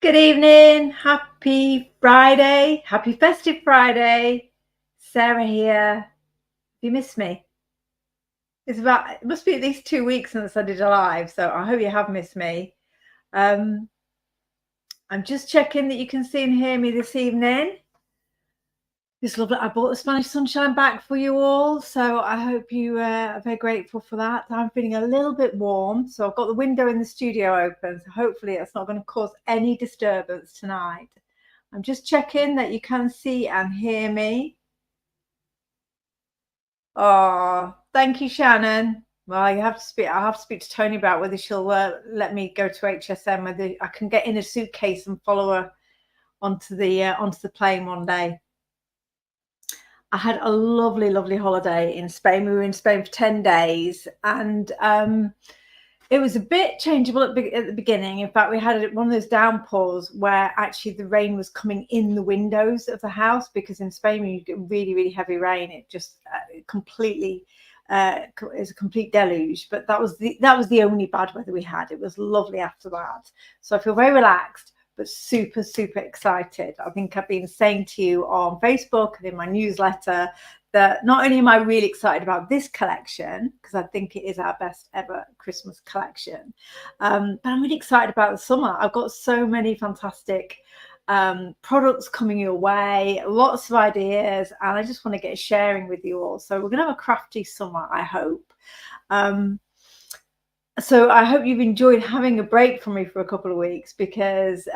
Good evening. Happy Friday. Happy Festive Friday. Sarah here. You missed me. It must be at least 2 weeks since I did a live, so I hope you have missed me. Um, I'm just checking that you can see and hear me this evening. It's lovely. I brought the Spanish sunshine back for you all, so I hope you are very grateful for that. I'm feeling a little bit warm, so I've got the window in the studio open, so hopefully it's not going to cause any disturbance tonight. I'm just checking that you can see and hear me. Oh, thank you, Shannon. Well, you have to speak. I'll have to speak to Tony about whether she'll let me go to HSM, whether I can get in a suitcase and follow her onto the plane one day. I had a lovely, lovely holiday in Spain. We were in Spain for 10 days, and it was a bit changeable at the beginning. In fact, we had one of those downpours where actually the rain was coming in the windows of the house, because in Spain, when you get really, really heavy rain, it just completely is a complete deluge. But that was the only bad weather we had. It was lovely after that. So I feel very relaxed, but super, super excited. I think I've been saying to you on Facebook and in my newsletter that not only am I really excited about this collection, because I think it is our best ever Christmas collection, but I'm really excited about the summer. I've got so many fantastic products coming your way, lots of ideas, and I just want to get sharing with you all. So we're going to have a crafty summer, I hope. So I hope you've enjoyed having a break from me for a couple of weeks, because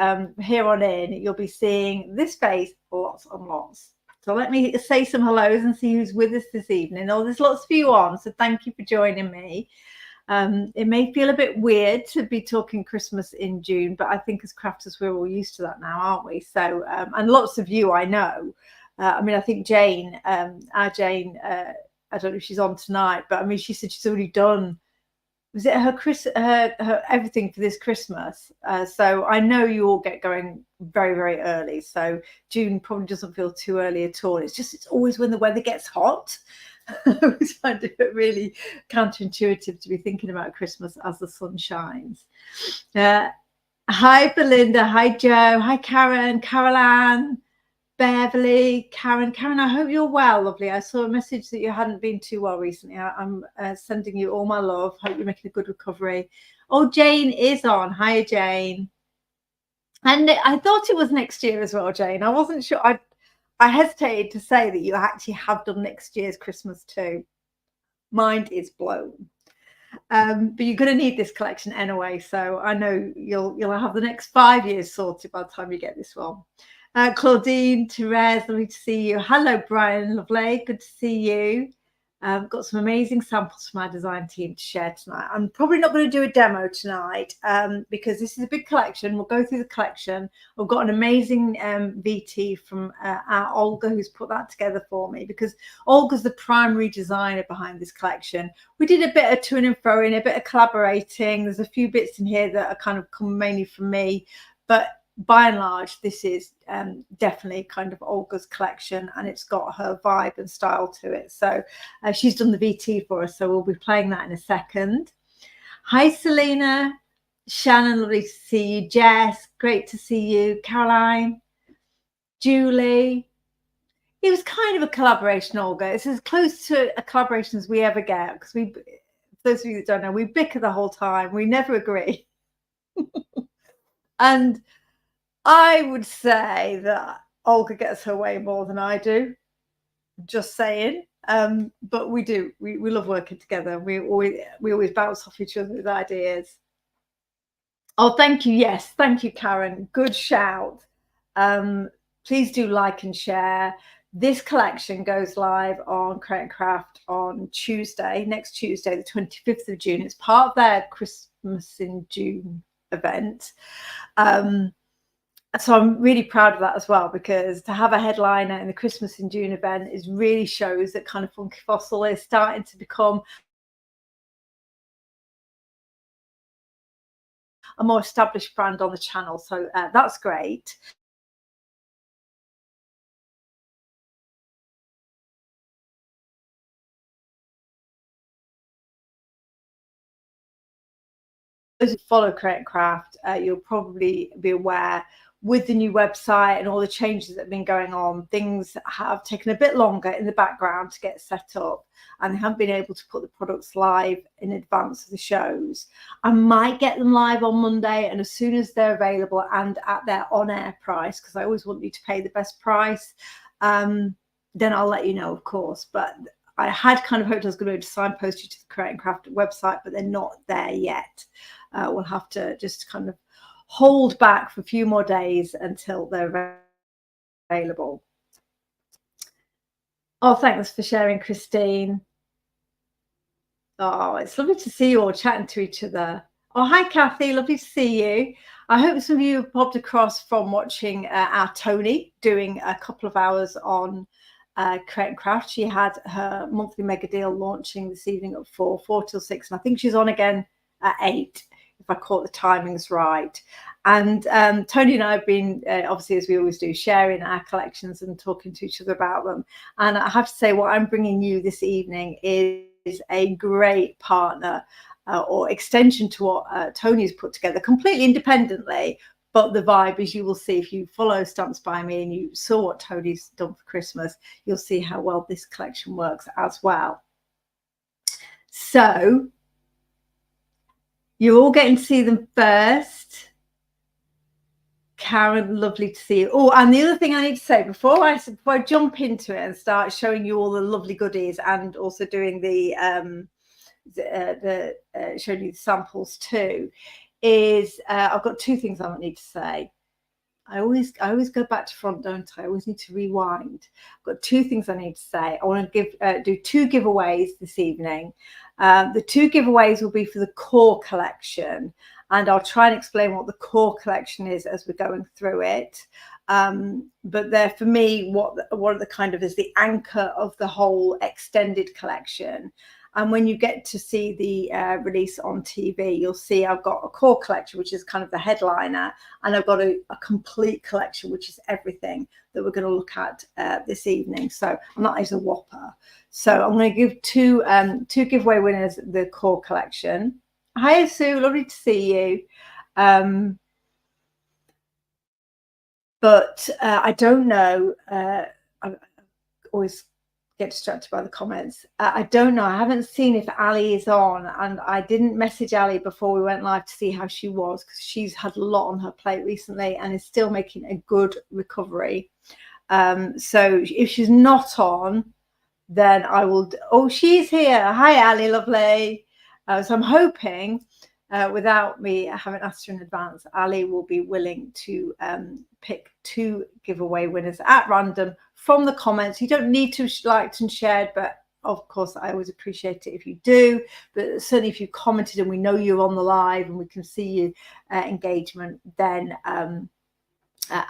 here on in, you'll be seeing this face lots and lots. So let me say some hellos and see who's with us this evening. Oh, there's lots of you on, so thank you for joining me. It may feel a bit weird to be talking Christmas in June, but I think as crafters, we're all used to that now, aren't we? So, and lots of you I know. I mean, I think Jane, our Jane, I don't know if she's on tonight, but I mean, she said she's already done, was it her everything for this Christmas? So I know you all get going very, very early. So June probably doesn't feel too early at all. It's always when the weather gets hot. I always find it really counterintuitive to be thinking about Christmas as the sun shines. Hi, Belinda. Hi, Joe. Hi, Karen. Caroline. Beverly, Karen, I hope you're well, lovely. I saw a message that you hadn't been too well recently. I'm sending you all my love. Hope you're making a good recovery. Oh, Jane is on. Hiya, Jane. And I thought it was next year as well, Jane. I wasn't sure. I hesitated to say that you actually have done next year's Christmas too. Mind is blown. But you're going to need this collection anyway, so I know you'll have the next 5 years sorted by the time you get this one. Claudine, Therese, lovely to see you. Hello, Brian, lovely, good to see you. Got some amazing samples from our design team to share tonight. I'm probably not going to do a demo tonight because this is a big collection. We'll go through the collection. We've got an amazing VT from our Olga, who's put that together for me, because Olga's the primary designer behind this collection. We did a bit of to and fro in, a bit of collaborating. There's a few bits in here that are kind of come mainly from me, but by and large, this is definitely kind of Olga's collection, and it's got her vibe and style to it. So she's done the VT for us, so we'll be playing that in a second. Hi, Selena. Shannon, lovely to see you. Jess, great to see you. Caroline, Julie. It was kind of a collaboration, Olga. It's as close to a collaboration as we ever get, because we, those of you that don't know, we bicker the whole time. We never agree. And I would say that Olga gets her way more than I do. Just saying. But we do. We love working together. We always bounce off each other with ideas. Oh, thank you. Yes, thank you, Karen. Good shout. Please do like and share. This collection goes live on Create and Craft on Tuesday, next Tuesday, the 25th of June. It's part of their Christmas in June event. So I'm really proud of that as well, because to have a headliner in the Christmas in June event is really shows that kind of Funky Fossil is starting to become a more established brand on the channel. So that's great. those who follow Create and Craft, you'll probably be aware with the new website and all the changes that have been going on, things have taken a bit longer in the background to get set up, and they haven't been able to put the products live in advance of the shows. I might get them live on Monday, and as soon as they're available and at their on-air price, because I always want you to pay the best price, then I'll let you know, of course. But I had kind of hoped I was going to be able to signpost you to the Create and Craft website, but they're not there yet. We'll have to just kind of hold back for a few more days until they're available. Oh, thanks for sharing, Christine. Oh, it's lovely to see you all chatting to each other. Oh, hi, Kathy. Lovely to see you. I hope some of you have popped across from watching our Tony doing a couple of hours on Create and Craft. She had her monthly mega deal launching this evening at 4 till 6, and I think she's on again at 8, if I caught the timings right. And Tony and I have been, obviously, as we always do, sharing our collections and talking to each other about them. And I have to say, what I'm bringing you this evening is a great partner or extension to what Tony's put together completely independently. But the vibe, as you will see, if you follow Stamps by Me and you saw what Tony's done for Christmas, you'll see how well this collection works as well. So you're all getting to see them first. Karen, lovely to see you. Oh, and the other thing I need to say before I jump into it and start showing you all the lovely goodies, and also doing showing you the samples too, is I've got 2 things I need to say. I always go back to front, don't I? I always need to rewind. I've got 2 things I need to say. I want to do 2 giveaways this evening. The 2 giveaways will be for the core collection, and I'll try and explain what the core collection is as we're going through it. But they're, for me, what are the kind of is the anchor of the whole extended collection. And when you get to see the release on TV, you'll see I've got a core collection, which is kind of the headliner, and I've got a complete collection, which is everything that we're going to look at this evening. So, and that is a whopper. So I'm going to give two giveaway winners the core collection. Hi, Sue, lovely to see you. But I don't know. I always get distracted by the comments. I don't know. I haven't seen if Ali is on, and I didn't message Ali before we went live to see how she was, because she's had a lot on her plate recently and is still making a good recovery. So if she's not on, then I will. Oh, she's here. Hi, Ali, lovely. So I'm hoping, without me having asked her in advance, Ali will be willing to pick 2 giveaway winners at random from the comments. You don't need to liked and shared, but of course I always appreciate it if you do. But certainly if you commented and we know you're on the live and we can see you engagement, then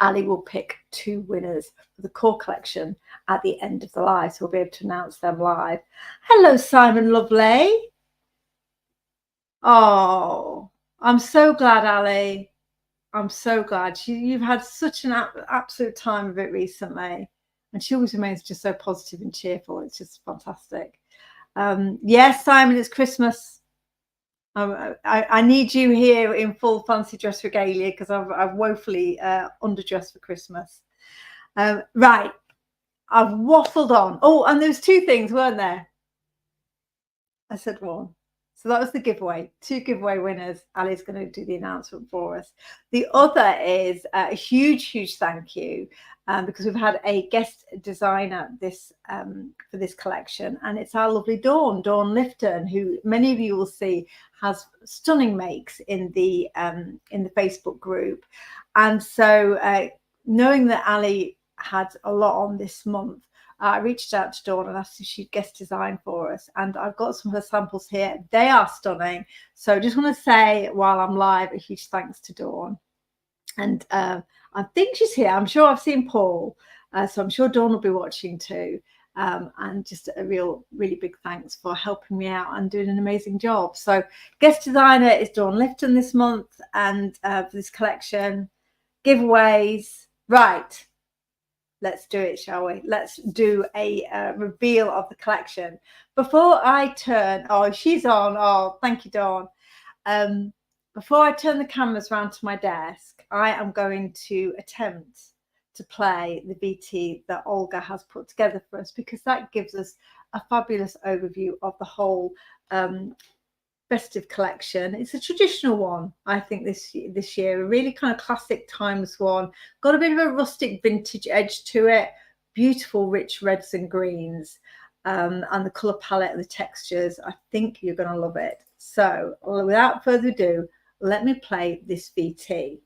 Ali will pick 2 winners for the core collection at the end of the live, so we'll be able to announce them live. Hello, Simon, lovely. Oh, I'm so glad, Ali. I'm so glad. You've had such an absolute time of it recently, and she always remains just so positive and cheerful. It's just fantastic. Yes, Simon, it's Christmas. I need you here in full fancy dress regalia, because I've woefully underdressed for Christmas. Right, I've waffled on. Oh, and there's 2 things, weren't there? I said 1. So that was the giveaway. 2 giveaway winners. Ali's going to do the announcement for us. The other is a huge thank you, because we've had a guest designer for this collection, and it's our lovely Dawn Lifton, who many of you will see has stunning makes in the Facebook group. And so knowing that Ali had a lot on this month, I reached out to Dawn and asked if she'd guest design for us, and I've got some of her samples here. They are stunning. So I just want to say, while I'm live, a huge thanks to Dawn. And I think she's here. I'm sure I've seen Paul, so I'm sure Dawn will be watching too. And just a really big thanks for helping me out and doing an amazing job. So guest designer is Dawn Lifton this month, and for this collection, giveaways. Right. Let's do it, shall we? Let's do a reveal of the collection. Before I turn, oh, she's on. Oh, thank you, Dawn. before I turn the cameras around to my desk, I am going to attempt to play the VT that Olga has put together for us, because that gives us a fabulous overview of the whole festive collection. It's a traditional one, I think, this year, a really kind of classic times one. Got a bit of a rustic vintage edge to it, beautiful rich reds and greens, and the colour palette and the textures. I think you're going to love it. So without further ado, let me play this VT.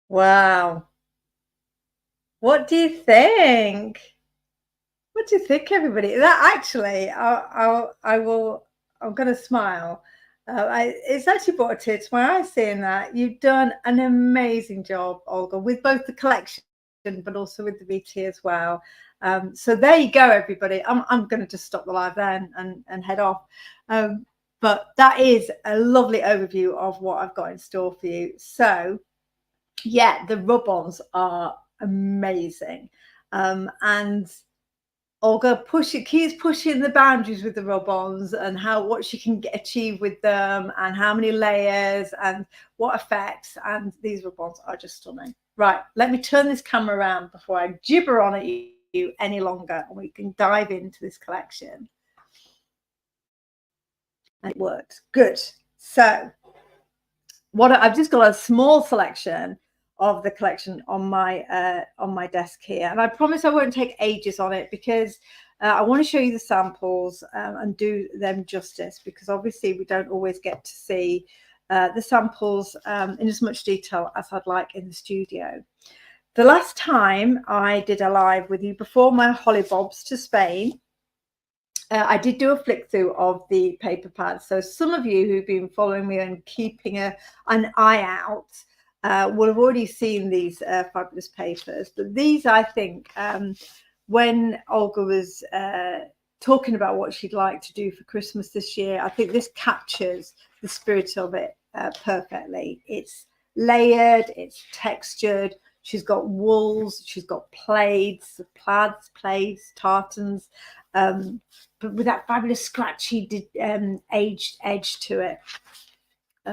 Wow. What do you think? What do you think, everybody? That actually, I'm going to smile. It's actually brought a tear to my eyes seeing that. You've done an amazing job, Olga, with both the collection, but also with the VT as well. So there you go, everybody. I'm going to just stop the live then and head off. But that is a lovely overview of what I've got in store for you. So yeah, the rub-ons are amazing. And Olga keeps pushing the boundaries with the rub-ons and what she can achieve with them, and how many layers and what effects. And these rub-ons are just stunning. Right, let me turn this camera around before I gibber on at you any longer, and we can dive into this collection. And it works. Good. So I've just got a small selection of the collection on my desk here, and I promise I won't take ages on it, because I want to show you the samples and do them justice, because obviously we don't always get to see the samples in as much detail as I'd like in the studio. The last time I did a live with you before my holly bobs to Spain, I did do a flick through of the paper pads. So some of you who've been following me and keeping an eye out will have already seen these fabulous papers. But these, I think, when Olga was talking about what she'd like to do for Christmas this year, I think this captures the spirit of it perfectly. It's layered, it's textured. She's got wools, she's got plaids, tartans, but with that fabulous scratchy aged edge to it,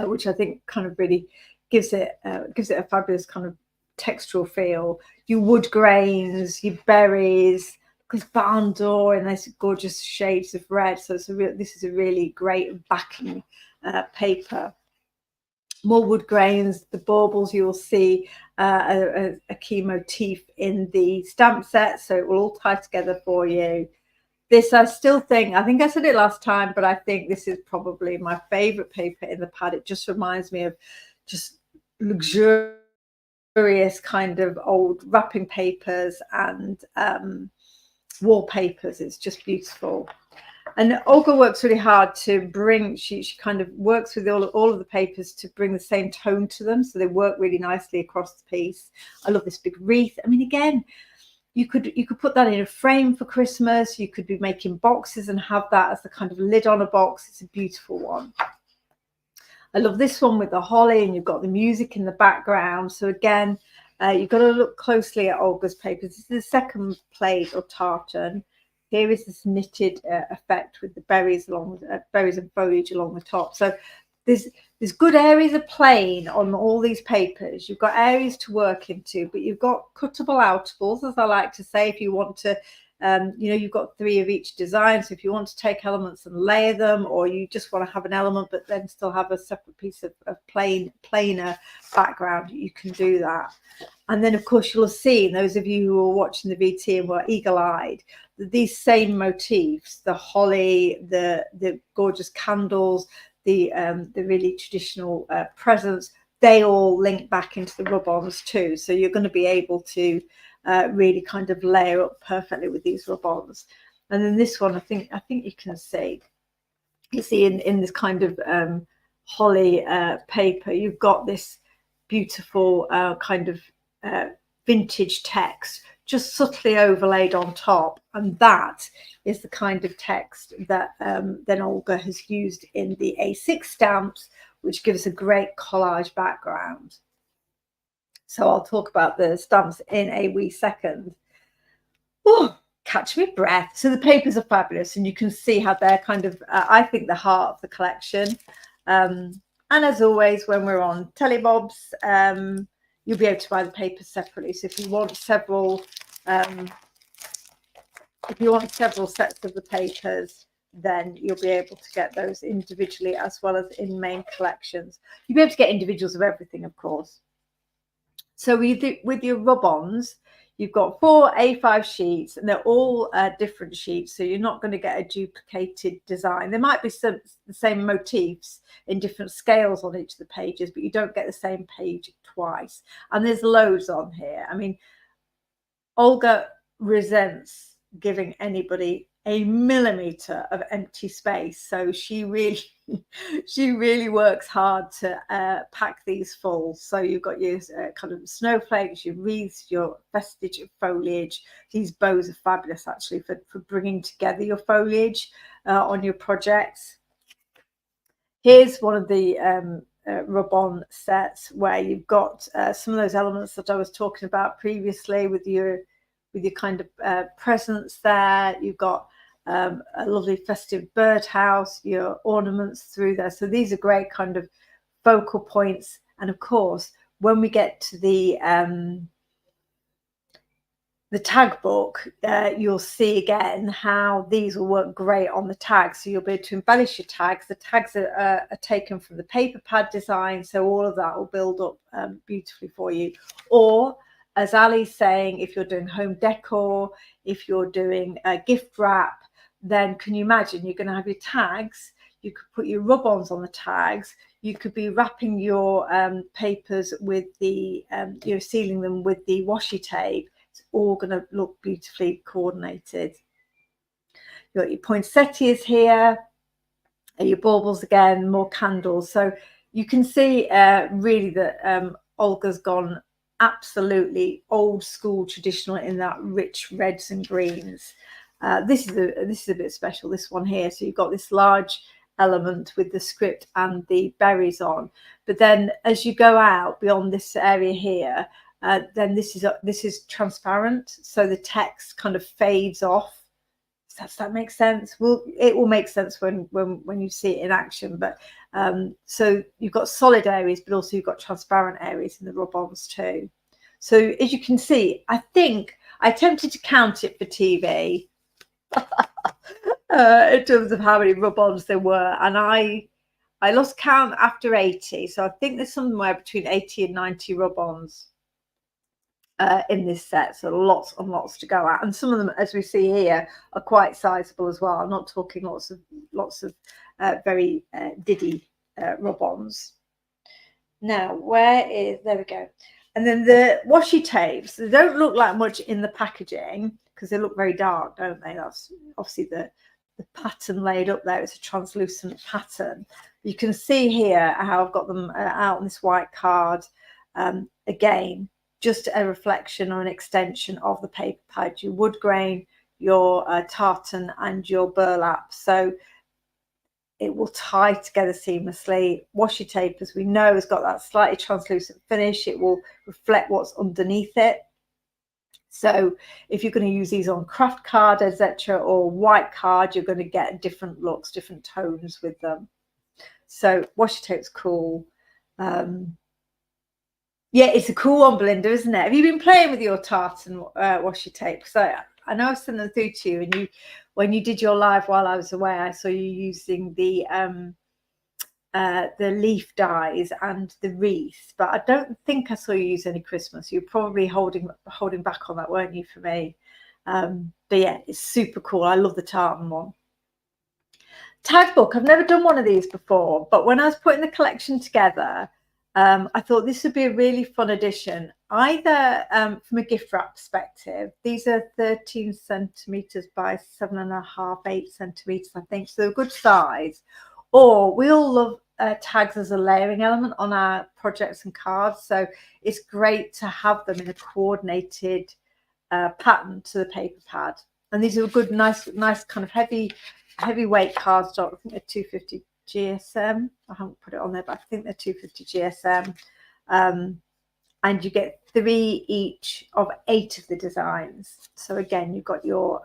which I think kind of really gives it a fabulous kind of textural feel. Your wood grains, your berries, this barn door, and those gorgeous shades of red. So this is a really great backing paper. More wood grains, the baubles, you'll see a key motif in the stamp set, so it will all tie together for you. This, I think I said it last time, but I think this is probably my favorite paper in the pad. It just reminds me of just luxurious kind of old wrapping papers and wallpapers. It's just beautiful. And Olga works really hard to bring, she kind of works with all of the papers to bring the same tone to them, so they work really nicely across the piece. I love this big wreath. I mean, again, you could put that in a frame for Christmas. You could be making boxes and have that as the kind of lid on a box. It's a beautiful one. I love this one with the holly, and you've got the music in the background. So again, you've got to look closely at Olga's papers. This is the second plaid or tartan. Here is this knitted effect with the berries and foliage along the top. So there's good areas of plain on all these papers. You've got areas to work into, but you've got cuttable outables, as I like to say, if you want to You've got 3 of each design. So if you want to take elements and layer them, or you just want to have an element but then still have a separate piece of plainer background, you can do that. And then, of course, you'll have seen, those of you who are watching the VT and were eagle-eyed, these same motifs, the holly, the gorgeous candles, the really traditional presents, they all link back into the rub-ons too. So you're going to be able to really kind of layer up perfectly with these rub-ons. And then this one, I think you can see in this kind of holly paper, you've got this beautiful kind of vintage text just subtly overlaid on top, and that is the kind of text that then Olga has used in the A6 stamps, which gives a great collage background. So I'll talk about the stamps in a wee second. Oh, catch me breath. So the papers are fabulous, and you can see how they're kind of I think the heart of the collection. And as always, when we're on Telebobs, you'll be able to buy the papers separately. So if you want several sets of the papers, then you'll be able to get those individually as well as in main collections. You'll be able to get individuals of everything, of course. So with your rub-ons, you've got 4 A5 sheets, and they're all different sheets. So you're not going to get a duplicated design. There might be the same motifs in different scales on each of the pages, but you don't get the same page twice. And there's loads on here. I mean, Olga resents giving anybody a millimeter of empty space, so she really works hard to pack these full. So you've got your kind of snowflakes, your wreaths, your vestige of foliage. These bows are fabulous actually for bringing together your foliage on your projects. Here's one of the rub-on sets where you've got some of those elements that I was talking about previously with your kind of presents there. You've got a lovely festive birdhouse, your ornaments through there. So these are great kind of focal points. And of course, when we get to the tag book, you'll see again how these will work great on the tags. So you'll be able to embellish your tags. The tags are taken from the paper pad design, so all of that will build up beautifully for you. Or, as Ali's saying, if you're doing home decor, if you're doing a gift wrap, then can you imagine you're going to have your tags, you could put your rub-ons on the tags, you could be wrapping your papers with the, sealing them with the washi tape. It's all going to look beautifully coordinated. You've got your poinsettias here, your baubles again, more candles. So you can see really that Olga's gone absolutely old school traditional in that rich reds and greens. This is a bit special, this one here. So you've got this large element with the script and the berries on, but then as you go out beyond this area here, then this is transparent, so the text kind of fades off. Does that make sense? Well, it will make sense when you see it in action. But so you've got solid areas, but also you've got transparent areas in the rub-ons too. So as you can see, I think I attempted to count it for TV in terms of how many rub-ons there were, and I lost count after 80. So I think there's somewhere between 80 and 90 rub-ons in this set. So lots and lots to go at, and some of them, as we see here, are quite sizable as well. I'm not talking lots of very diddy rub-ons. Now, there we go. And then the washi tapes, they don't look like much in the packaging because they look very dark, don't they? That's obviously the pattern laid up there. It's a translucent pattern. You can see here how I've got them out on this white card. Again, just a reflection or an extension of the paper pad, your wood grain, your tartan and your burlap. So it will tie together seamlessly. Washi tape, as we know, has got that slightly translucent finish. It will reflect what's underneath it. So if you're going to use these on craft card, etc., or white card, you're going to get different looks, different tones with them. So washi tape's cool. Yeah, it's a cool one, Belinda, isn't it? Have you been playing with your tartan washi tape? So I know I've sent them through to you, and you, when you did your live while I was away, I saw you using the leaf dies and the wreath, but I don't think I saw you use any Christmas. You're probably holding back on that, weren't you, for me? But yeah, it's super cool. I love the tartan one. Tag book. I've never done one of these before, but when I was putting the collection together, I thought this would be a really fun addition, either from a gift wrap perspective. These are 13 centimeters by 7.5, 8 centimeters, I think, so they're a good size. Or we all love tags as a layering element on our projects and cards, so it's great to have them in a coordinated pattern to the paper pad. And these are a good, nice kind of heavyweight cardstock. I think they're 250 GSM. I haven't put it on there, but I think they're 250 GSM. And you get 3 each of 8 of the designs. So again, you've got your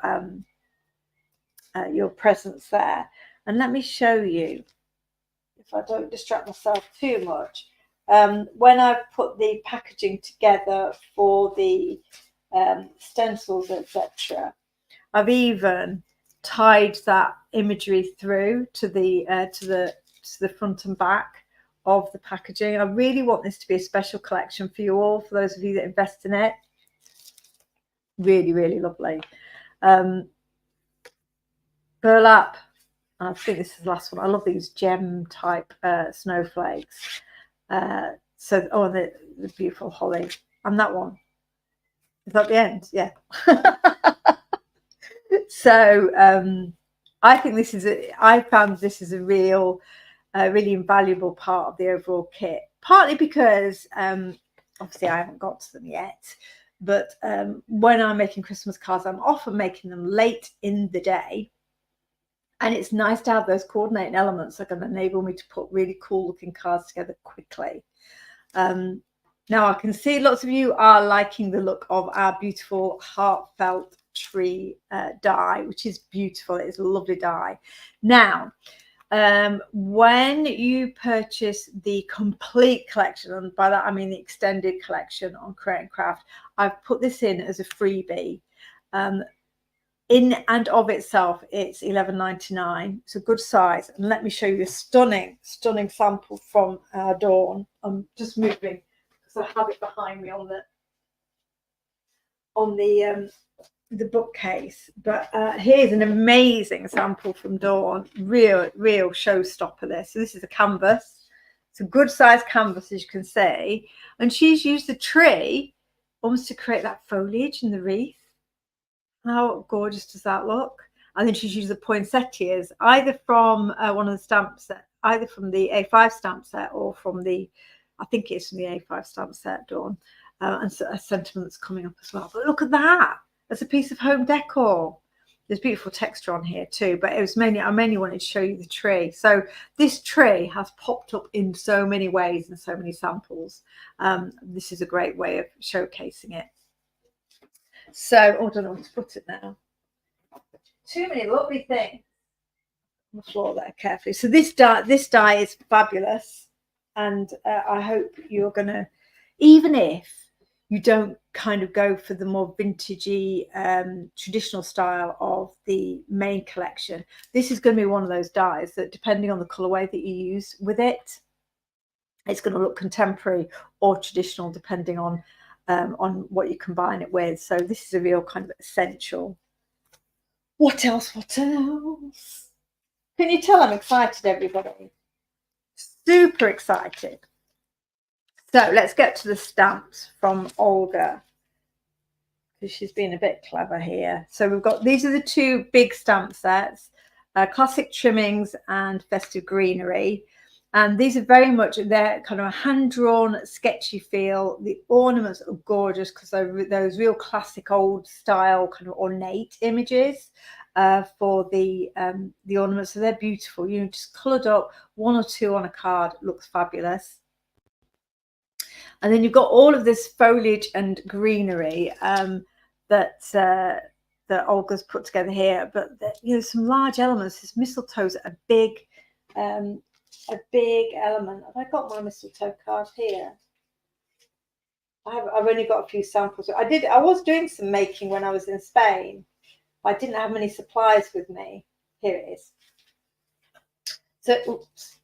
presents there. And let me show you, if I don't distract myself too much, when I've put the packaging together for the stencils, etc., I've even tied that imagery through to the front and back of the packaging. I really want this to be a special collection for you all, for those of you that invest in it. Really, really lovely. Burlap. I think this is the last one. I love these gem type snowflakes. The beautiful holly. And that one. Is that the end? Yeah. So I think I found this is a really invaluable part of the overall kit, partly because obviously I haven't got to them yet, but when I'm making Christmas cards, I'm often making them late in the day, and it's nice to have those coordinating elements that are going to enable me to put really cool looking cards together quickly. Now I can see lots of you are liking the look of our beautiful heartfelt tree die, which is beautiful. It's a lovely die. Now, when you purchase the complete collection, and by that I mean the extended collection on Create and Craft, I've put this in as a freebie. In and of itself, it's $11.99. It's a good size. And let me show you a stunning sample from Dawn. I'm just moving because I have it behind me on the bookcase. But here's an amazing sample from Dawn. Real showstopper this. So this is a canvas. It's a good size canvas, as you can see. And she's used the tree almost to create that foliage in the wreath. How gorgeous does that look? And then she's used the poinsettias, either from one of the stamp set, either from the A5 stamp set or from the, I think it's from the A5 stamp set, Dawn. And so a sentiment that's coming up as well. But look at that. That's a piece of home decor. There's beautiful texture on here too, but it was mainly, I mainly wanted to show you the tree. So this tree has popped up in so many ways and so many samples. This is a great way of showcasing it. So, I don't know where to put it now. Too many lovely things on the floor there carefully. So this die is fabulous, and I hope you're gonna, even if you don't kind of go for the more vintagey traditional style of the main collection, this is going to be one of those dies that, depending on the colorway that you use with it, it's going to look contemporary or traditional depending on what you combine it with. So this is a real kind of essential. What else? Can you tell I'm excited, everybody? Super excited. So let's get to the stamps from Olga, because she's been a bit clever here. So we've got, these are the 2 big stamp sets, Classic Trimmings and Festive Greenery. And these are very much, they're kind of a hand-drawn, sketchy feel. The ornaments are gorgeous because they're those real classic old style kind of ornate images for the ornaments. So they're beautiful. You know, just coloured up, 1 or 2 on a card. It looks fabulous. And then you've got all of this foliage and greenery that Olga's put together here. But you know, some large elements. This mistletoe's a big element. Have I got my mistletoe card here? I've only got a few samples. I was doing some making when I was in Spain, I didn't have many supplies with me. Here it is. So, oops.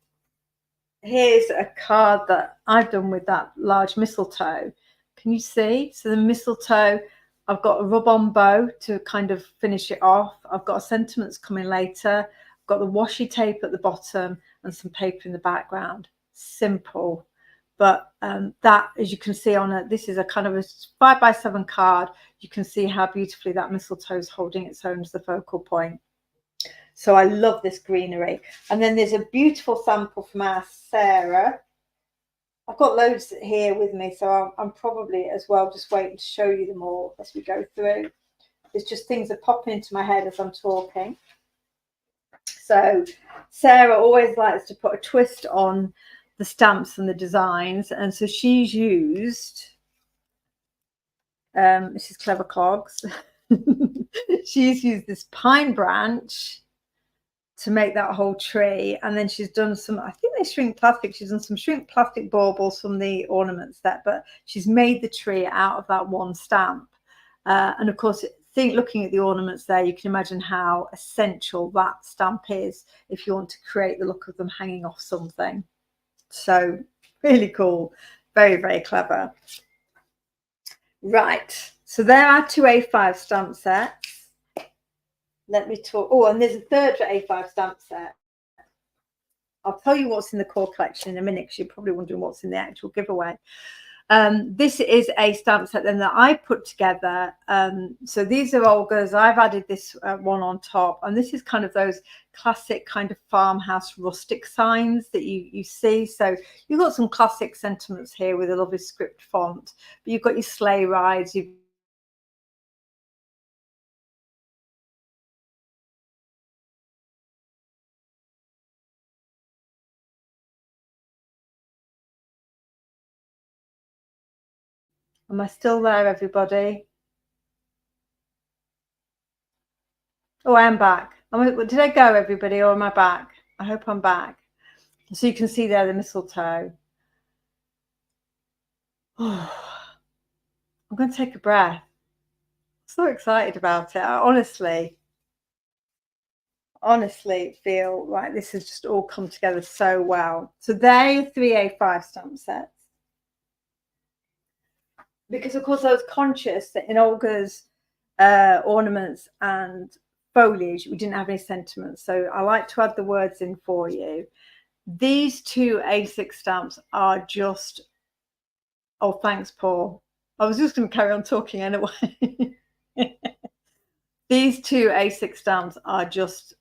Here's a card that I've done with that large mistletoe. Can you see? So the mistletoe, I've got a rub-on bow to kind of finish it off. I've got sentiments coming later. I've got the washi tape at the bottom and some paper in the background. Simple. But that, as you can see on it, this is a kind of a 5x7 card. You can see how beautifully that mistletoe is holding its own as the focal point. So I love this greenery. And then there's a beautiful sample from our Sarah. I've got loads here with me, so I'm probably as well just waiting to show you them all as we go through. There's just things that pop into my head as I'm talking. So Sarah always likes to put a twist on the stamps and the designs, and so she's used this is Clever Clogs. She's used this pine branch to make that whole tree, and then she's done some, I think they shrink plastic, she's done some shrink plastic baubles from the ornament set, but she's made the tree out of that one stamp. And of course, looking at the ornaments there, you can imagine how essential that stamp is if you want to create the look of them hanging off something. So really cool, very, very clever. Right, so there are 2 A5 stamp sets. Let me talk. Oh, and there's a third A5 stamp set. I'll tell you what's in the core collection in a minute, because you're probably wondering what's in the actual giveaway. This is a stamp set then that I put together. So these are Olga's. I've added this one on top, and this is kind of those classic kind of farmhouse rustic signs that you see. So you've got some classic sentiments here with a lovely script font, but you've got your sleigh rides, you've Am I still there, everybody? Oh, I am back. Did I go, everybody, or am I back? I hope I'm back. So you can see there the mistletoe. Oh, I'm going to take a breath. I'm so excited about it. I honestly feel like this has just all come together so well. So there are 3 A5 stamp sets. Because, of course, I was conscious that in Olga's ornaments and foliage, we didn't have any sentiments. So I like to add the words in for you. These 2 A6 stamps are just, oh, thanks, Paul. I was just going to carry on talking anyway. These 2 A6 stamps are just,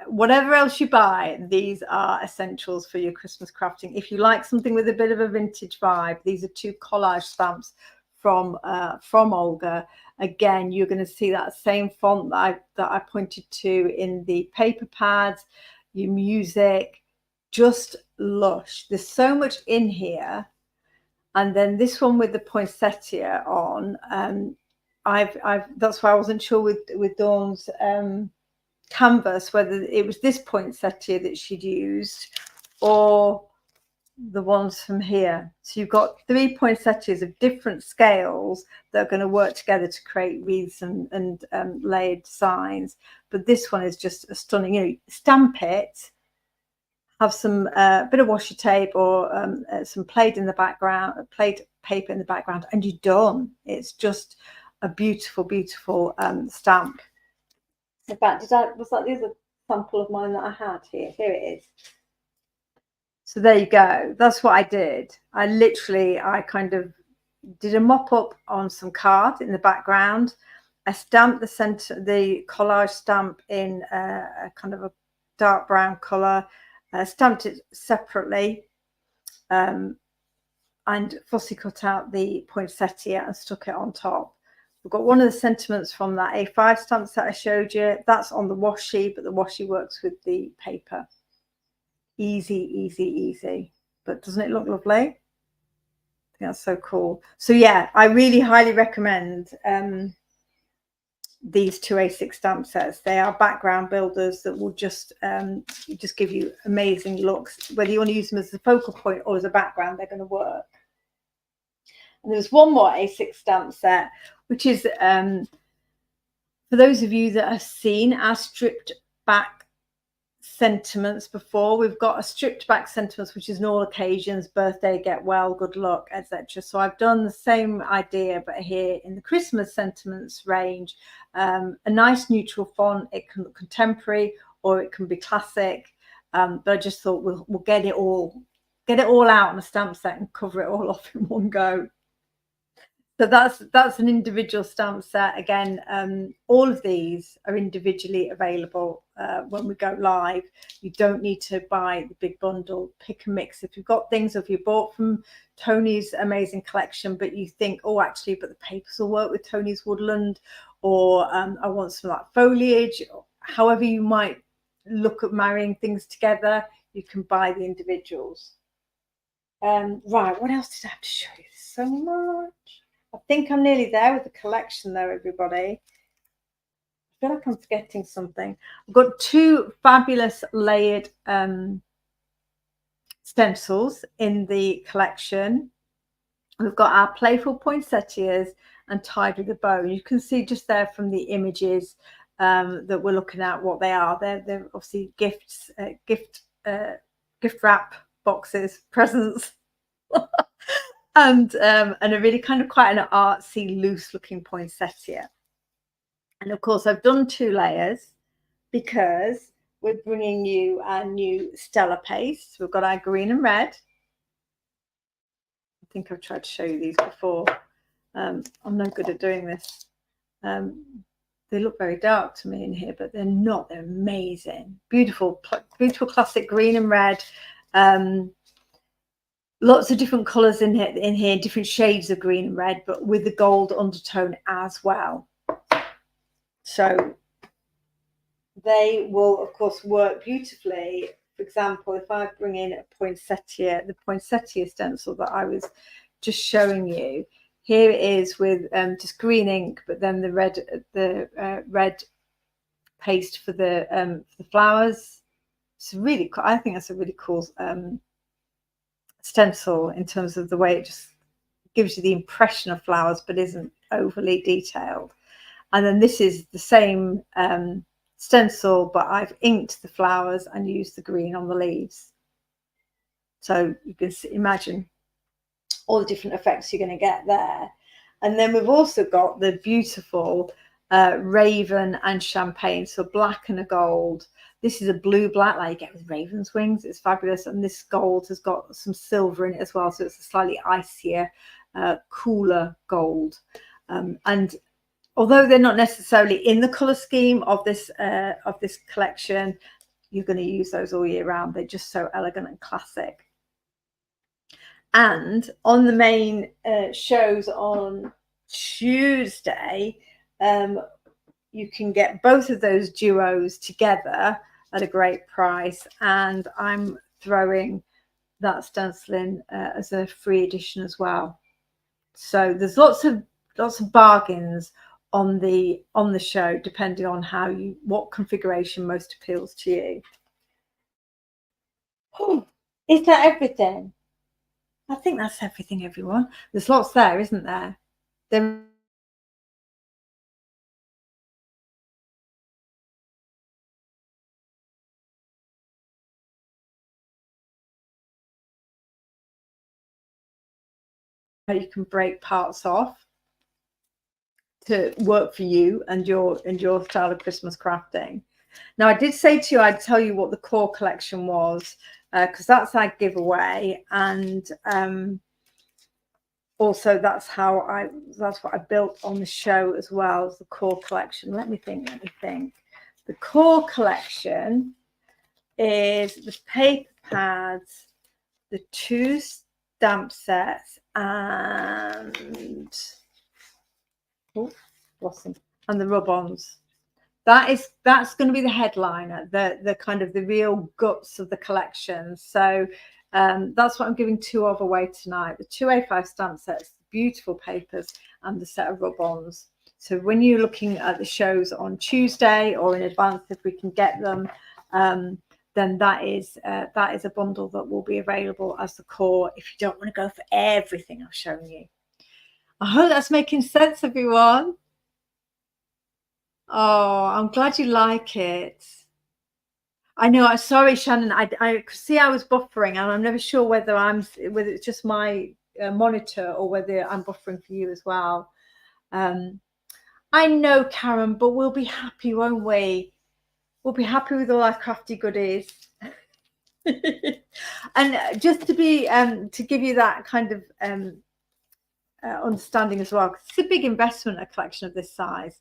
whatever else you buy, these are essentials for your Christmas crafting. If you like something with a bit of a vintage vibe, these are 2 collage stamps from Olga. Again, you're going to see that same font that I pointed to in the paper pads, your music, just lush. There's so much in here. And then this one with the poinsettia on, that's why I wasn't sure with Dawn's canvas whether it was this poinsettia that she'd used or the ones from here. So you've got 3 poinsettias of different scales that are going to work together to create wreaths and layered signs. But this one is just a stunning, you know, stamp it, have some bit of washi tape or some plaid in the background, plaid paper in the background, and you're done. It's just a beautiful, beautiful stamp. In fact, was that the other sample of mine that I had here? Here it is. So there you go. That's what I did. I kind of did a mop up on some card in the background. I stamped the collage stamp in a kind of a dark brown color. Stamped it separately, and fussy cut out the poinsettia and stuck it on top. We've got one of the sentiments from that A5 stamp that I showed you. That's on the washi, but the washi works with the paper. Easy, easy, easy. But doesn't it look lovely? I think that's so cool. So yeah, I really highly recommend these 2 A6 stamp sets. They are background builders that will just give you amazing looks. Whether you want to use them as a focal point or as a background, they're going to work. And there's one more A6 stamp set, which is For those of you that have seen our stripped back sentiments before, we've got a stripped back sentiments, which is in all occasions, birthday, get well, good luck, etc. So I've done the same idea, but here in the Christmas sentiments range, a nice neutral font. It can look contemporary or it can be classic, but I just thought we'll get it all out on a stamp set and cover it all off in one go. So that's an individual stamp set. Again, all of these are individually available when we go live. You don't need to buy the big bundle. Pick and mix. If you've got things, if you bought from Tony's amazing collection, but you think, oh, actually, but the papers will work with Tony's Woodland, or I want some like foliage, however you might look at marrying things together, you can buy the individuals. Right, what else did I have to show you? So much. I think I'm nearly there with the collection though, everybody. I feel like I'm forgetting something. I've got two fabulous layered stencils in the collection. We've got our playful poinsettias and tied with a bow. You can see just there from the images that we're looking at what they are. They're obviously gifts, gift wrap boxes, presents. And a really kind of quite an artsy, loose-looking poinsettia. And of course, I've done two layers because we're bringing you our new Stella paste. We've got our green and red. I think I've tried to show you these before. I'm no good at doing this. They look very dark to me in here, but they're not. They're amazing. Beautiful, beautiful classic green and red. Lots of different colours in here, different shades of green and red, but with the gold undertone as well. So they will, of course, work beautifully. For example, if I bring in a poinsettia, the poinsettia stencil that I was just showing you, here it is with just green ink, but then the red paste for the flowers. It's really cool. I think that's a really cool stencil in terms of the way it just gives you the impression of flowers but isn't overly detailed. And then this is the same stencil, but I've inked the flowers and used the green on the leaves. So you can imagine all the different effects you're going to get there. And then we've also got the beautiful raven and champagne, so black and a gold. This is a blue black like you get with raven's wings. It's fabulous. And this gold has got some silver in it as well, so it's a slightly icier, cooler gold. And although they're not necessarily in the color scheme of this collection, you're going to use those all year round. They're just so elegant and classic. And on the main shows on Tuesday, you can get both of those duos together at a great price, and I'm throwing that stencil in as a free edition as well. So there's lots of bargains on the show, depending on what configuration most appeals to you. Oh, is that everything? I think that's everything, everyone. There's lots there, isn't there? How you can break parts off to work for you and your style of Christmas crafting. Now, I did say to you I'd tell you what the core collection was, because that's our giveaway, and also that's what I built on the show as well as the core collection. Let me think. The core collection is the paper pads, the two stamp sets, and the rub-ons. That's going to be the headliner, the kind of the real guts of the collection. So that's what I'm giving two of away tonight: the two A5 stamp sets, the beautiful papers, and the set of rub-ons. So when you're looking at the shows on Tuesday or in advance, if we can get them, then that is a bundle that will be available as the core if you don't want to go for everything I've shown you. I hope that's making sense, everyone. Oh, I'm glad you like it. I know. I'm sorry, Shannon. I could see I was buffering, and I'm never sure whether it's just my monitor or whether I'm buffering for you as well. Um, I know, Karen, but we'll be happy, won't we? We'll be happy with all our crafty goodies. And just to give you that kind of understanding as well, 'cause it's a big investment, a collection of this size.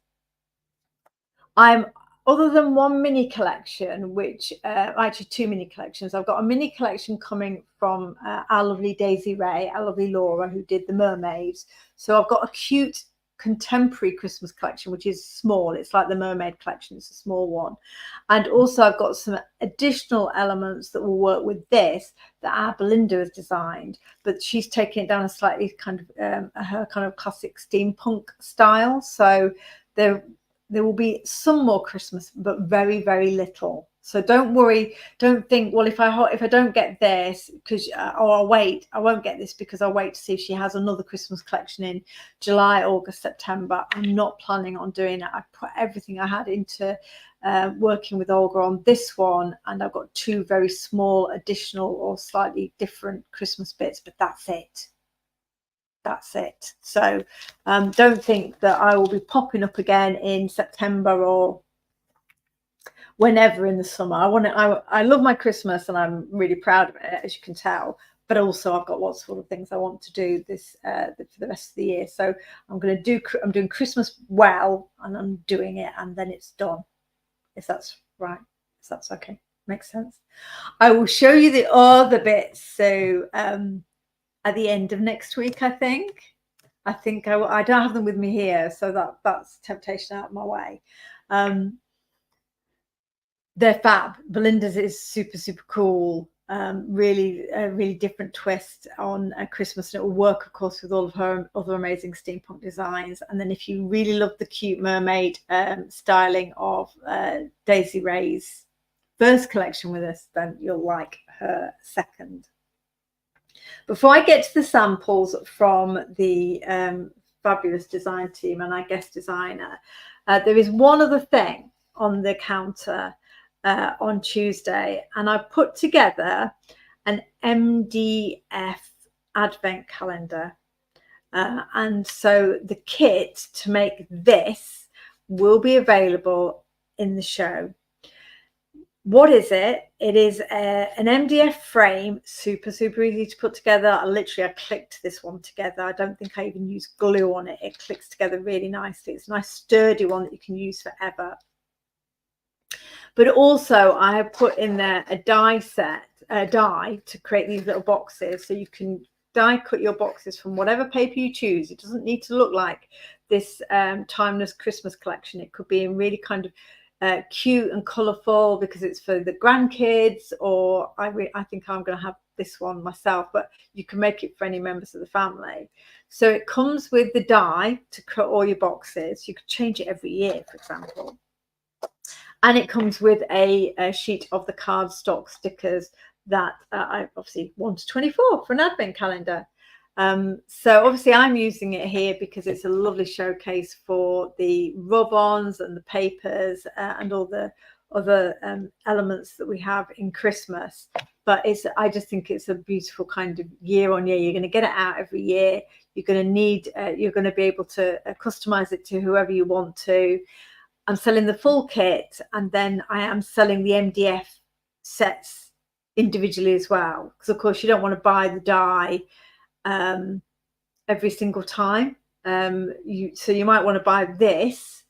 I'm Other than one mini collection, which actually two mini collections. I've got a mini collection coming from our lovely Daisy Ray, our lovely Laura, who did the mermaids. So I've got a cute contemporary Christmas collection, which is small. It's like the mermaid collection. It's a small one. And also I've got some additional elements that will work with this that our Belinda has designed, but she's taking it down a slightly kind of her kind of classic steampunk style. So there will be some more Christmas, but very, very little. So don't worry. Don't think, well, if I don't get this because or I'll wait, I won't get this because I'll wait to see if she has another Christmas collection in July, August, September. I'm not planning on doing it. I put everything I had into working with Olga on this one, and I've got two very small additional or slightly different Christmas bits, but that's it. That's it. So don't think that I will be popping up again in September or whenever in the summer. I love my Christmas, and I'm really proud of it, as you can tell. But also, I've got lots of other things I want to do this for the rest of the year. So I'm doing Christmas well, and I'm doing it, and then it's done. If that's right, if that's okay, makes sense. I will show you the other bits. So at the end of next week, I think I don't have them with me here, so that's temptation out of my way. They're fab. Belinda's is super, super cool. Really, a really different twist on Christmas, and it will work, of course, with all of her other amazing steampunk designs. And then if you really love the cute mermaid styling of Daisy Ray's first collection with us, then you'll like her second. Before I get to the samples from the fabulous design team and our guest designer, there is one other thing on the counter on Tuesday, and I put together an MDF advent calendar. And so the kit to make this will be available in the show. What is it? It is an MDF frame, super, super easy to put together. I clicked this one together. I don't think I even used glue on it. It clicks together really nicely. It's a nice sturdy one that you can use forever. But also I have put in there a die to create these little boxes. So you can die cut your boxes from whatever paper you choose. It doesn't need to look like this timeless Christmas collection. It could be in really kind of cute and colourful because it's for the grandkids, or I think I'm going to have this one myself, but you can make it for any members of the family. So it comes with the die to cut all your boxes. You could change it every year, for example. And it comes with a sheet of the cardstock stickers that I obviously 1 to 24 for an advent calendar. So obviously I'm using it here because it's a lovely showcase for the rub-ons and the papers and all the other elements that we have in Christmas. But I just think it's a beautiful kind of year on year. You're going to get it out every year. You're going to be able to customize it to whoever you want to. I'm selling the full kit, and then I am selling the MDF sets individually as well, because of course you don't want to buy the die every single time. So you might want to buy this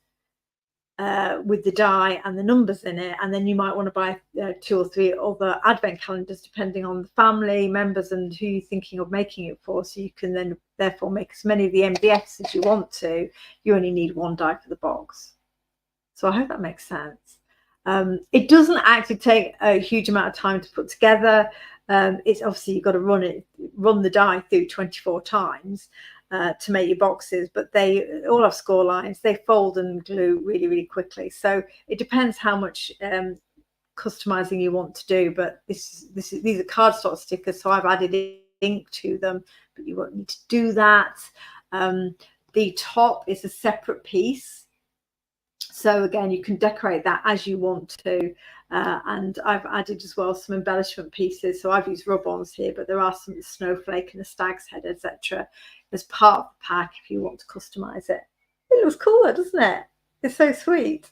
with the die and the numbers in it, and then you might want to buy 2 or 3 other advent calendars depending on the family members and who you're thinking of making it for. So you can then therefore make as many of the MDFs as you want to. You only need 1 die for the box. So I hope that makes sense. It doesn't actually take a huge amount of time to put together. It's obviously you've got to run the die through 24 times to make your boxes, but they all have score lines. They fold and glue really, really quickly. So it depends how much customizing you want to do. But these are cardstock stickers, so I've added ink to them, but you won't need to do that. The top is a separate piece. So again, you can decorate that as you want to. And I've added as well some embellishment pieces. So I've used rub-ons here, but there are some snowflake and a stag's head, etc. as part of the pack if you want to customize it. It looks cooler, doesn't it? It's so sweet.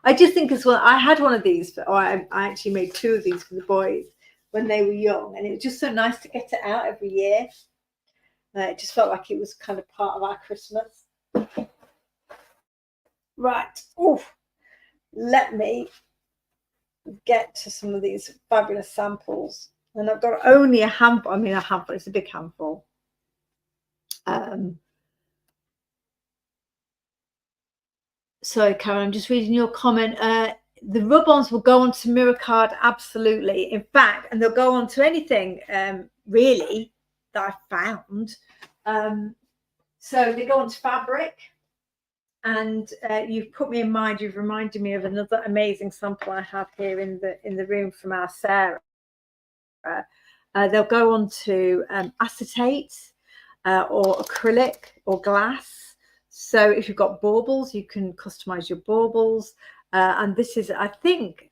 I just think as well, I had one of these, or I actually made 2 of these for the boys when they were young, and it was just so nice to get it out every year. It just felt like it was kind of part of our Christmas. Right. Oh, let me get to some of these fabulous samples. And I've got only a handful. I mean, a handful. It's a big handful. Sorry, Karen, I'm just reading your comment. The rub-ons will go onto mirror card, absolutely. In fact, and they'll go onto anything really that I found. So they go onto fabric, and you've put me in mind. You've reminded me of another amazing sample I have here in the room from our Sarah. They'll go onto acetate or acrylic or glass. So if you've got baubles, you can customize your baubles. And this is, I think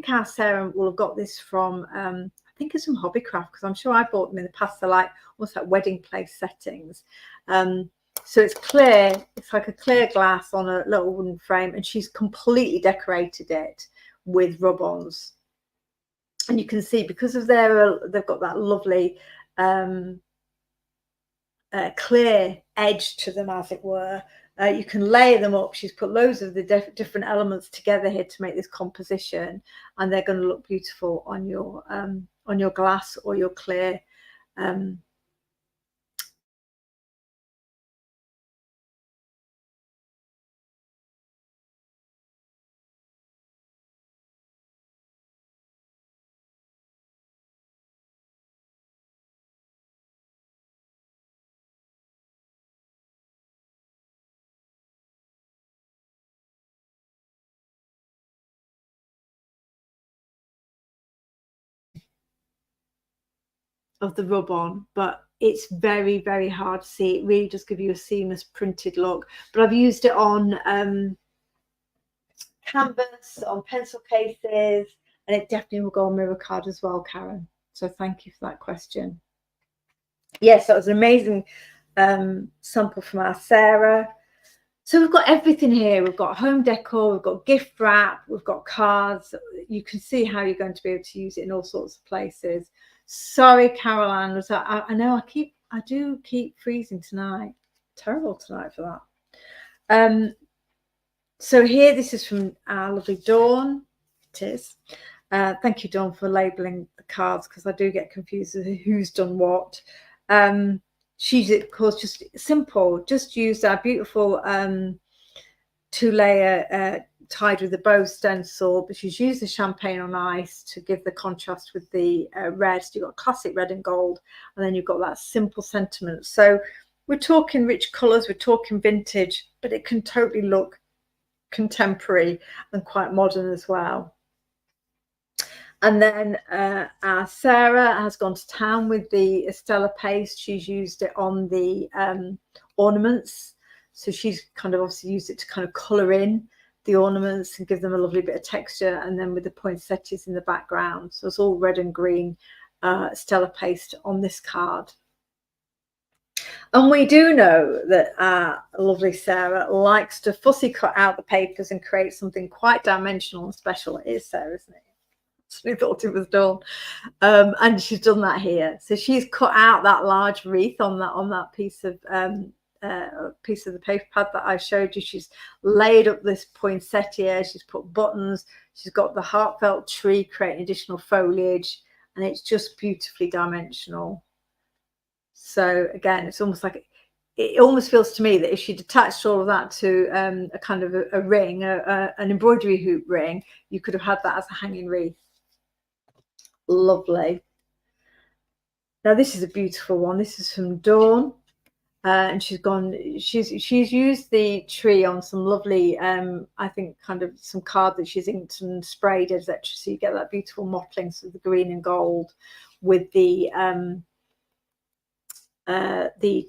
our Sarah will have got this from, I think it's from Hobbycraft, because I'm sure I bought them in the past. They're like, what's that, wedding place settings. So it's clear, it's like a clear glass on a little wooden frame, and she's completely decorated it with rub-ons. And you can see, because of they've got that lovely clear edge to them, as it were. You can layer them up. She's put loads of the different elements together here to make this composition, and they're going to look beautiful on your glass or your clear of the rub-on, but it's very, very hard to see. It really does give you a seamless printed look. But I've used it on canvas, on pencil cases, and it definitely will go on mirror card as well, Karen. So thank you for that question. Yes, that was an amazing sample from our Sarah. So we've got everything here. We've got home decor, we've got gift wrap, we've got cards. You can see how you're going to be able to use it in all sorts of places. Sorry, Caroline. I know I do keep freezing tonight. Terrible tonight for that. So here, this is from our lovely Dawn. It is. Thank you, Dawn, for labelling the cards, because I do get confused with who's done what. She's, of course, just simple. Just used our beautiful 2-layer tied with a bow stencil, but she's used the champagne on ice to give the contrast with the red. So you've got classic red and gold, and then you've got that simple sentiment. So we're talking rich colours, we're talking vintage, but it can totally look contemporary and quite modern as well. And then our Sarah has gone to town with the Estella paste. She's used it on the ornaments. So she's kind of obviously used it to kind of colour in the ornaments and give them a lovely bit of texture. And then with the poinsettias in the background. So it's all red and green Estella paste on this card. And we do know that our lovely Sarah likes to fussy cut out the papers and create something quite dimensional and special. It is Sarah, isn't it? She thought it was done, and she's done that here. So she's cut out that large wreath on that piece of the paper pad that I showed you. She's laid up this poinsettia. She's put buttons. She's got the heartfelt tree creating additional foliage, and it's just beautifully dimensional. So again, it's almost like it almost feels to me that if she'd attached all of that to a kind of a ring, an embroidery hoop ring, you could have had that as a hanging wreath. Lovely. Now this is a beautiful one. This is from Dawn, and she's used the tree on some lovely I think kind of some card that she's inked and sprayed, etc. So you get that beautiful mottling, so the green and gold with the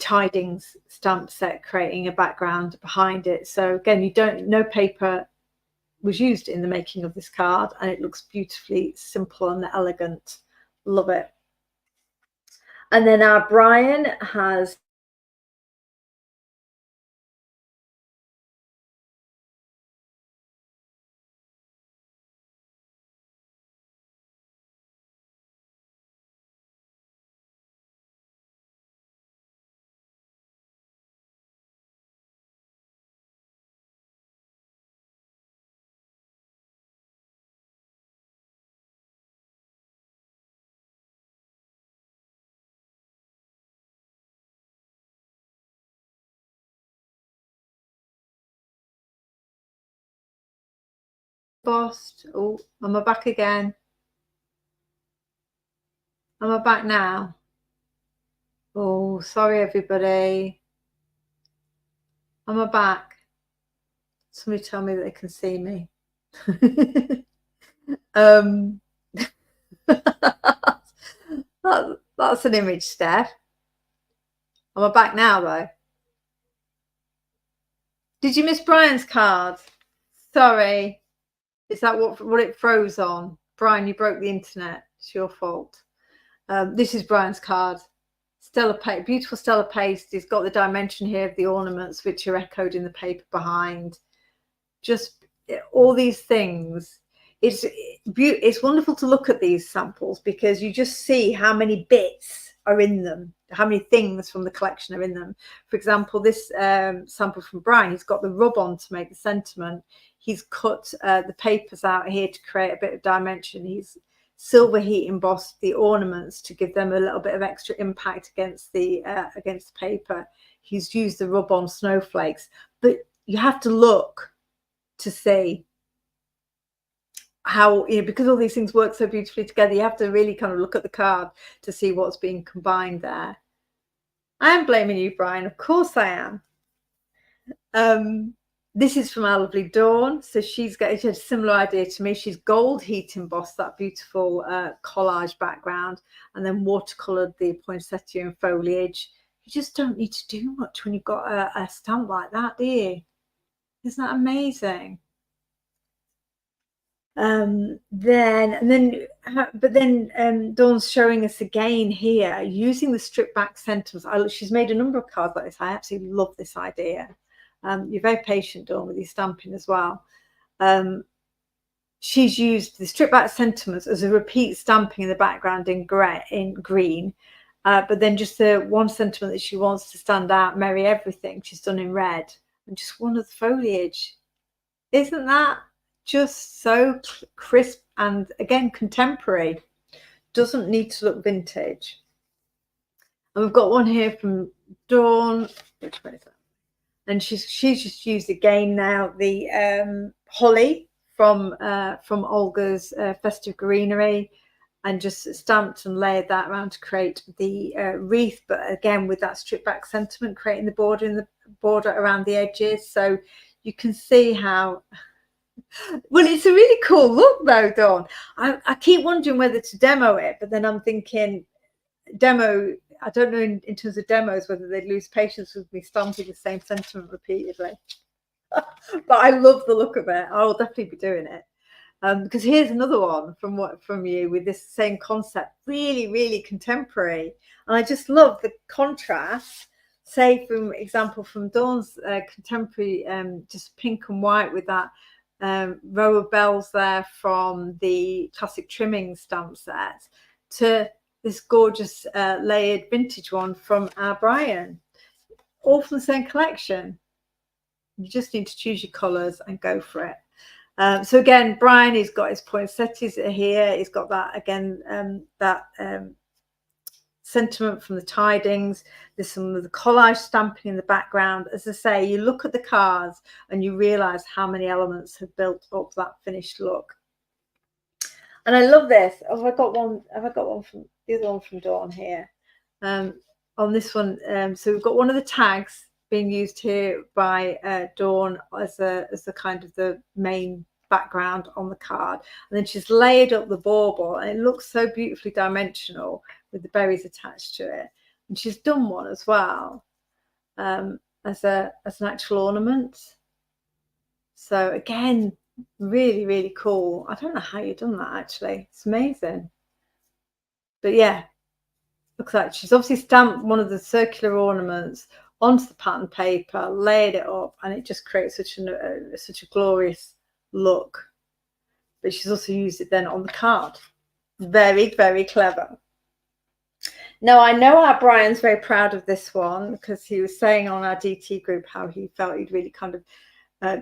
tidings stamp set creating a background behind it. So again, no paper was used in the making of this card, and it looks beautifully simple and elegant. Love it. And then our Brian has embossed. Oh, am I back again? Am I back now? Oh, sorry everybody. Am I back? Somebody tell me that they can see me. That's an image, Steph. Am I back now though? Did you miss Brian's card? Sorry. Is that what it froze on? Brian, you broke the internet. It's your fault. This is Brian's card. Beautiful Stella paste. It's got the dimension here of the ornaments, which are echoed in the paper behind. Just all these things. It's wonderful to look at these samples because you just see how many bits are in them, how many things from the collection are in them. For example, this sample from Brian, he's got the rub on to make the sentiment. He's cut the papers out here to create a bit of dimension. He's silver heat embossed the ornaments to give them a little bit of extra impact against the paper. He's used the rub on snowflakes, but you have to look to see how, because all these things work so beautifully together, you have to really kind of look at the card to see what's being combined there. I am blaming you, Brian. Of course I am. This is from our lovely Dawn. So she had a similar idea to me. She's gold heat embossed that beautiful collage background and then watercolored the poinsettia and foliage. You just don't need to do much when you've got a stamp like that, do you? Isn't that amazing? Dawn's showing us again here using the strip back sentiments. She's made a number of cards like this. I absolutely love this idea. You're very patient, Dawn, with your stamping as well. She's used the strip back sentiments as a repeat stamping in the background in green, but then just the one sentiment that she wants to stand out, merry everything, she's done in red, and just one of the foliage. Isn't that just so crisp and again contemporary? Doesn't need to look vintage. And we've got one here from Dawn. Which one is that? And she's just used again now the holly from Olga's Festive Greenery, and just stamped and layered that around to create the wreath, but again with that strip back sentiment, creating the border around the edges. So you can see how well, it's a really cool look though, Dawn. I keep wondering whether to demo it, but then I'm thinking I don't know in terms of demos whether they'd lose patience with me stamping the same sentiment repeatedly. But I love the look of it. I will definitely be doing it. Because here's another one from you with this same concept, really, really contemporary. And I just love the contrast. Say, for example, from Dawn's contemporary, just pink and white with that row of bells there from the classic trimming stamp set, to this gorgeous layered vintage one from our Brian, all from the same collection. You just need to choose your colours and go for it. So again, Brian, he's got his poinsettias here. He's got that again, sentiment from the tidings. There's some of the collage stamping in the background. As I say, you look at the cards and you realise how many elements have built up that finished look. And I love this. Have I got one from the other one from Dawn here? On this one, so we've got one of the tags being used here by Dawn as the kind of the main background on the card, and then she's layered up the bauble, and it looks so beautifully dimensional with the berries attached to it. And she's done one as well as an actual ornament. So again, Really, really cool. I don't know how you've done that actually. It's amazing. But yeah, looks like she's obviously stamped one of the circular ornaments onto the pattern paper, laid it up, and it just creates such a glorious look. But she's also used it then on the card. Very, very clever. Now, I know our Brian's very proud of this one because he was saying on our DT group how he felt he'd really kind of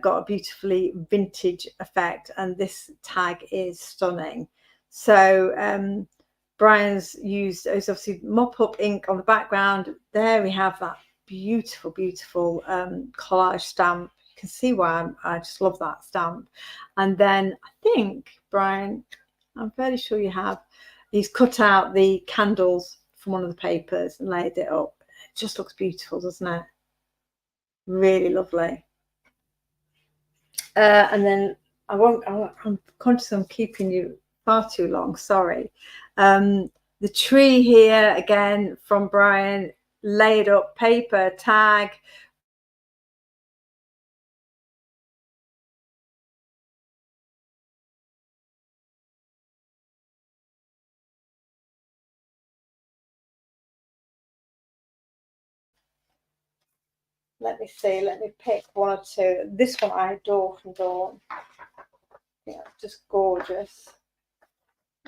got a beautifully vintage effect, and this tag is stunning. So Brian's used is obviously mop up ink on the background. There we have that beautiful, beautiful collage stamp. You can see why I just love that stamp. And then I think, Brian, I'm fairly sure he's cut out the candles from one of the papers and laid it up. It just looks beautiful, doesn't it? Really lovely. And then I'm conscious I'm keeping you far too long, sorry. The tree here, again, from Brian, laid up paper, tag. Let me see, let me pick one or two. This one I adore from Dawn. Yeah, just gorgeous.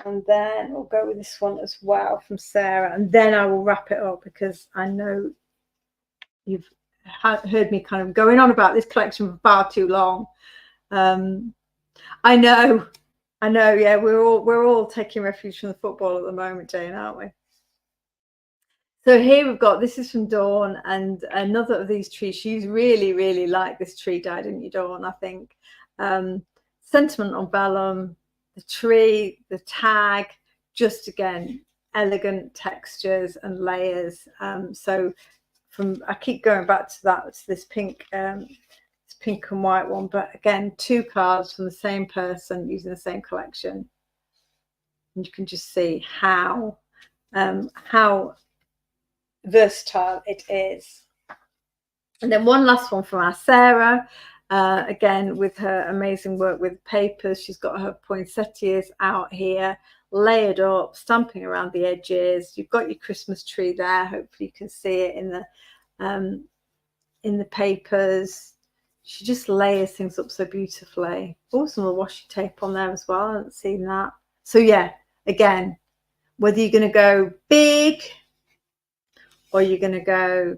And then we'll go with this one as well from Sarah. And then I will wrap it up because I know you've heard me kind of going on about this collection for far too long. I know, yeah, we're all taking refuge from the football at the moment, Jane, aren't we? So here we've got, this is from Dawn, and another of these trees. She's really, really liked this tree die, didn't you, Dawn? I think. Sentiment on vellum, the tree, the tag, just again, elegant textures and layers. So I keep going back to that, to this pink and white one, but again, two cards from the same person using the same collection. And you can just see how versatile it is. And then one last one from our Sarah, again with her amazing work with papers. She's got her poinsettias out here, layered up, stamping around the edges. You've got your Christmas tree there. Hopefully you can see it in the papers. She just layers things up so beautifully. Oh, some of the washi tape on there as well. I haven't seen that. So yeah, again, whether you're going to go big or you're going to go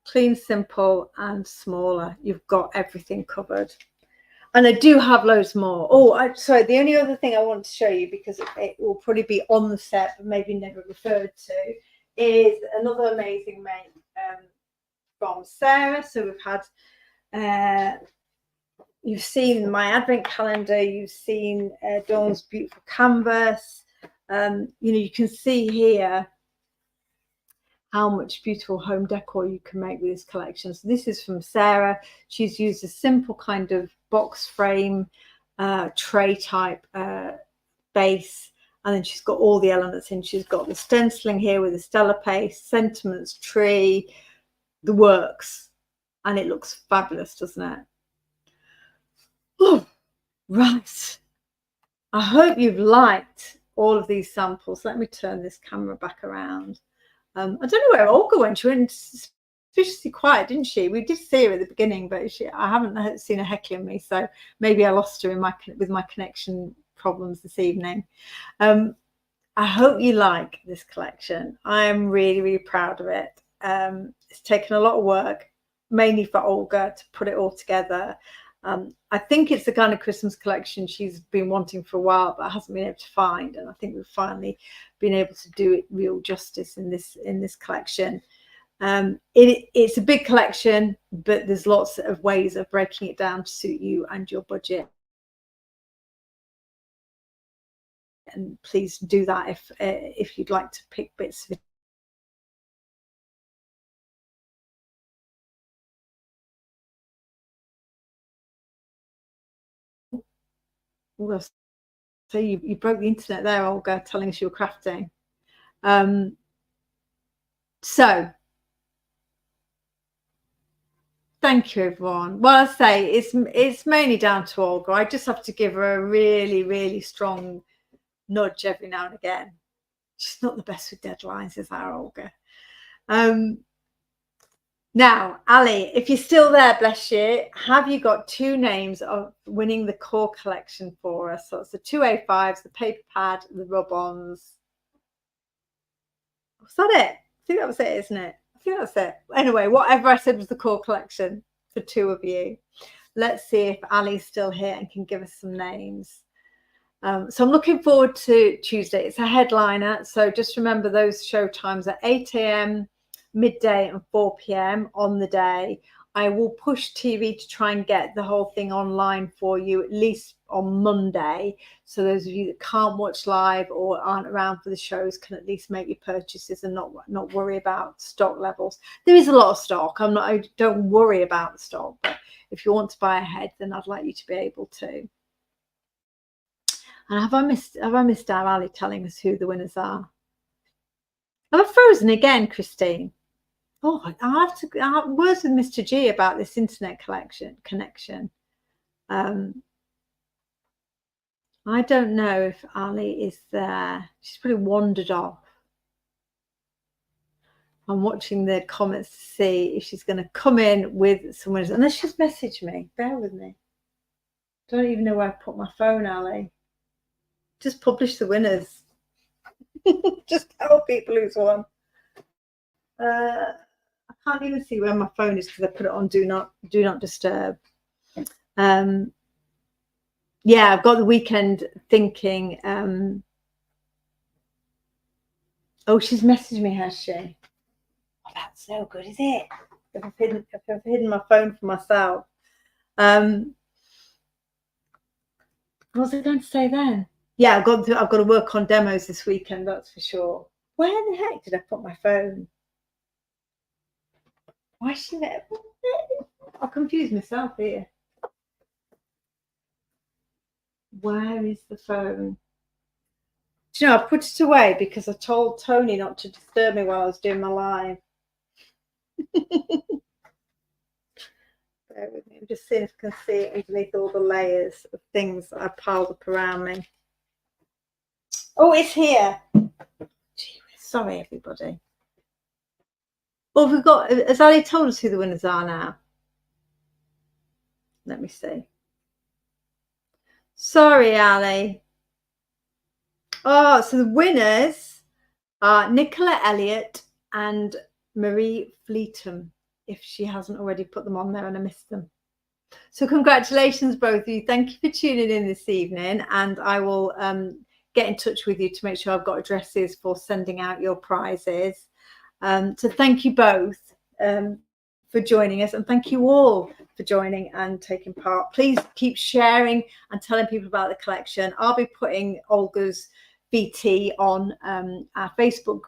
clean, simple and smaller, you've got everything covered. And I do have loads more. Oh, sorry, the only other thing I want to show you, because it will probably be on the set but maybe never referred to, is another amazing make from Sarah. So we've had you've seen my advent calendar, you've seen Dawn's beautiful canvas. You can see here how much beautiful home decor you can make with this collection. So this is from Sarah. She's used a simple kind of box frame tray type base, and then she's got all the elements in. She's got the stenciling here with the Stella paste, sentiments, tree, the works, and it looks fabulous, doesn't it? Oh, right. I hope you've liked all of these samples. Let me turn this camera back around. I don't know where Olga went. She went suspiciously quiet, didn't she? We did see her at the beginning, but I haven't seen her heckling me, so maybe I lost her with my connection problems this evening. I hope you like this collection. I'm really, really proud of it. It's taken a lot of work, mainly for Olga, to put it all together. I think it's the kind of Christmas collection she's been wanting for a while, but hasn't been able to find. And I think we've finally been able to do it real justice in this collection. It's a big collection, but there's lots of ways of breaking it down to suit you and your budget. And please do that if you'd like to pick bits of it. Well, so you broke the internet there, Olga, telling us you were crafting. So Thank you, everyone. Well, I say it's mainly down to Olga. I just have to give her a really, really strong nudge every now and again. She's not the best with deadlines, is that, Olga? Now, Ali, if you're still there, bless you, have you got 2 names of winning the core collection for us? So it's the 2 A5s, the paper pad, the rub-ons. Was that it? I think that was it, isn't it? I think that's it. Anyway, whatever I said was the core collection for 2 of you. Let's see if Ali's still here and can give us some names. So I'm looking forward to Tuesday. It's a headliner. So just remember those show times at 8 a.m., midday and 4 p.m. on the day. I will push TV to try and get the whole thing online for you at least on Monday. So those of you that can't watch live or aren't around for the shows can at least make your purchases and not worry about stock levels. There is a lot of stock. I don't worry about the stock, but if you want to buy ahead, then I'd like you to be able to. And have I missed out Ali telling us who the winners are? Have I frozen again, Christine? Oh, I have words with Mr. G about this internet connection. I don't know if Ali is there. She's probably wandered off. I'm watching the comments to see if she's going to come in with someone, unless she's messaged me. Bear with me. Don't even know where I put my phone, Ali. Just publish the winners. Just tell people who's won. I can't even see where my phone is because I put it on do not disturb. Yeah, I've got the weekend thinking. Oh, she's messaged me, has she? Oh, that's no good, is it? If I've hidden my phone for myself. What was I going to say then? Yeah, I've got to work on demos this weekend, that's for sure. Where the heck did I put my phone? Why is she there? I'll confuse myself here. Where is the phone? Do you know, I put it away because I told Tony not to disturb me while I was doing my live. Bear with me. I'm just seeing if I can see it underneath all the layers of things that I piled up around me. Oh, it's here. Gee, sorry, everybody. Well, we've got, has Ali told us who the winners are now? Let me see. Sorry, Ali. Oh, so the winners are Nicola Elliott and Marie Fleetham, if she hasn't already put them on there and I missed them. So congratulations, both of you. Thank you for tuning in this evening, and I will get in touch with you to make sure I've got addresses for sending out your prizes. So thank you both for joining us, and thank you all for joining and taking part. Please keep sharing and telling people about the collection. I'll be putting Olga's VT on our Facebook